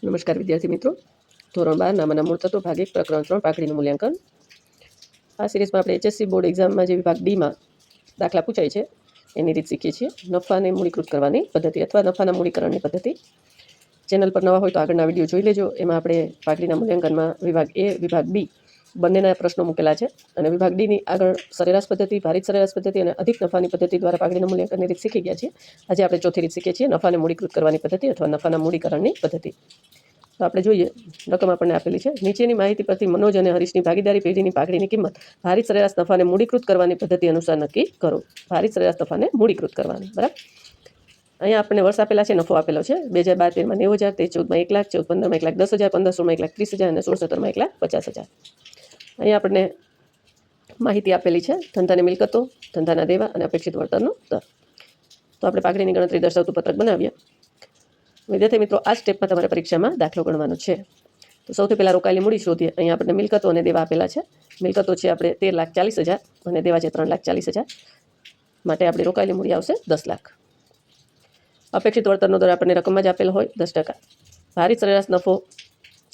નમસ્કાર વિદ્યાર્થી મિત્રો, ધોરણ 12 નામાના મૂળ તત્વો ભાગ 1 પ્રકરણ 3 પાઘડીનું મૂલ્યાંકન. આ સિરીઝમાં આપણે HSC બોર્ડ એક્ઝામમાં જે વિભાગ ડીમાં દાખલા પૂછાય છે એની રીત શીખીએ છીએ. નફાને મૂડીકૃત કરવાની પદ્ધતિ અથવા નફાના મૂડીકરણની પદ્ધતિ. ચેનલ પર નવા હોય તો આગળના વિડીયો જોઈ લેજો. એમાં આપણે પાઘડીના મૂલ્યાંકનમાં વિભાગ એ વિભાગ બી બંનેના પ્રશ્નો મૂકેલા છે અને વિભાગ ડીની આગળ સરેરાશ પદ્ધતિ, ભારિત સરેરાશ પદ્ધતિ અને અધિક નફાની પદ્ધતિ દ્વારા પાઘડીના મૂલ્યાંકનની રીત શીખી ગયા છીએ. આજે આપણે ચોથી રીત શીખીએ છીએ, નફાને મૂડીકૃત કરવાની પદ્ધતિ અથવા નફાના મૂડીકરણની પદ્ધતિ. તો આપણે જોઈએ, રકમ આપણને આપેલી છે. નીચેની માહિતી પરથી મનોજ અને હરીશની ભાગીદારી પેઢીની પાઘડીની કિંમત ભારિત સરેરાશ નફાને મૂડીકૃત કરવાની પદ્ધતિ અનુસાર નક્કી કરો. ભારિત સરેરાશ નફાને મૂડીકૃત કરવાની, બરાબર. અહીંયા આપણને વર્ષ આપેલા છે, નફો આપેલો છે 2012-13માં 90,000, 13-14માં 1 લાખ, 14-15માં 1,10,000, 15-16માં 1,30,000 અને 16-17માં 1,50,000. અહીંયા આપણને માહિતી આપેલી છે ધંધાની મિલકતો, ધંધાના દેવા અને અપેક્ષિત વળતરનો દર. તો આપણે પાઘડીની ગણતરી દર્શાવતું પત્રક બનાવીએ. વિદ્યાર્થી મિત્રો, આ સ્ટેપમાં તમારે પરીક્ષામાં દાખલો ગણવાનો છે. તો સૌથી પહેલાં રોકાયેલી મૂડી શોધીએ. અહીંયા આપણને મિલકતો અને દેવા આપેલા છે. મિલકતો છે આપણે 13,40,000 અને દેવા છે 3,40,000. માટે આપણી રોકાયેલી મૂડી આવશે 10 લાખ. અપેક્ષિત વળતરનો દર આપણને રકમમાં જ આપેલો હોય 10%. ભારિત સરેરાશ નફો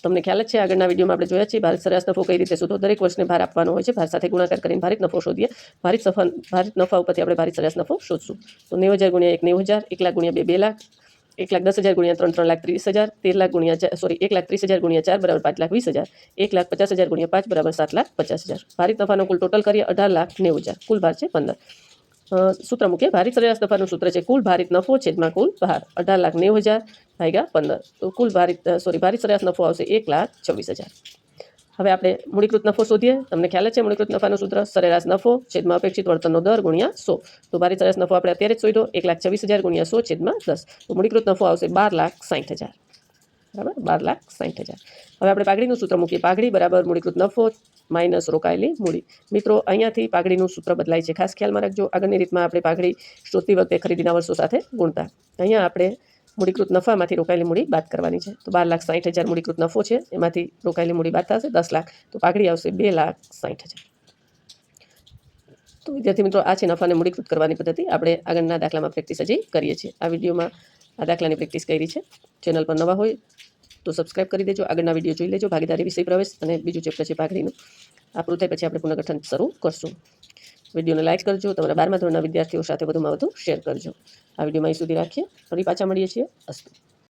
તમને ખ્યાલ જ છે, આગળના વિડીયોમાં આપણે જોયા છીએ. ભારિત સરેરાશ નફો કઈ રીતે શોધો? દરેક વર્ષને ભાર આપવાનો હોય છે. ભાર સાથે ગુણાકાર કરીને ભારિત નફો શોધીએ. ભારિત નફા ઉપરથી આપણે ભારિત સરેરાશ નફો શોધશું. તો 90,000 ગુણ્યા 1 90,000, 1 લાખ ગુણ્યા 2 2 લાખ, 1,10,000 ગુણ્યા 3 3,30,000, 13 લાખ ગુણ્યા 1,30,000 ગુણ્યા 4 બરાબર 5,20,000, 1,50,000 ગુણ્યા 5 બરાબર 7,50,000. ભારિત નફાનો કુલ ટોટલ કરીએ 18,90,000. કુલ ભાર છે 15. સૂત્ર મૂકીએ. ભારિત સરેરાશ નફાનું સૂત્ર છે કુલ ભારિત નફો છેદમાં કુલ ભાર, 18,90,000 ભાગ્યા 15. તો કુલ ભારિત સરેરાશ નફો આવશે 1,24,000. હવે આપણે મૂડીકૃત નફો શોધીએ. તમને ખ્યાલ છે મૂડીકૃત નફાનું સૂત્ર સરેરાશ નફો છેદમાં અપેક્ષિત વળતરનો દર ગુણ્યા 100. તો ભારિત સરેરાશ નફો આપણે અત્યારે જ શોધ્યો 1,24,000 ગુણ્યા 100 છેદમાં 10. તો મૂડીકૃત નફો આવશે 12,60,000. બરાબર, 12,60,000. હવે આપણે પાઘડીનું સૂત્ર મૂકીએ. પાઘડી બરાબર મૂડીકૃત નફો માઇનસ રોકાયેલી મૂડી. મિત્રો, અહીંયાથી પાઘડીનું સૂત્ર બદલાય છે, ખાસ ખ્યાલમાં રાખજો. આગળની રીતમાં આપણે પાઘડી શોધતી વખતે ખરીદીના વર્ષો સાથે ગુણતા. અહીંયા આપણે મૂડીકૃત નફામાંથી રોકાયેલી મૂડી બાદ કરવાની છે. તો 12,60,000 મૂડીકૃત નફો છે, એમાંથી રોકાયેલી મૂડી બાદ થશે 10 લાખ. તો પાઘડી આવશે 2,60,000. તો વિદ્યાર્થી મિત્રો, આ છે નફાને મૂડીકૃત કરવાની પદ્ધતિ. આપણે આગળના દાખલામાં પ્રેક્ટિસ હજી કરીએ છીએ. આ વિડીયોમાં આ દાખલાની પ્રેક્ટિસ કરી છે. ચેનલ પર નવા હોય તો સબસ્ક્રાઇબ કરી દેજો. આગળના વિડીયો જોઈ લેજો. ભાગીદારી વિષય પ્રવેશ અને બીજું ચેપ્ટર છે પાઘડીનું. આ પૂરું થાય પછી આપણે પુનર્ગઠન શરૂ કરશું. વિડીયોને લાઇક કરજો. તમારા 12મા ધોરણના વિદ્યાર્થીઓ સાથે વધુમાં વધુ શેર કરજો. આ વિડીયોમાં અહીં સુધી રાખીએ. ફરી પાછા મળીએ છીએ. અસ્તુ.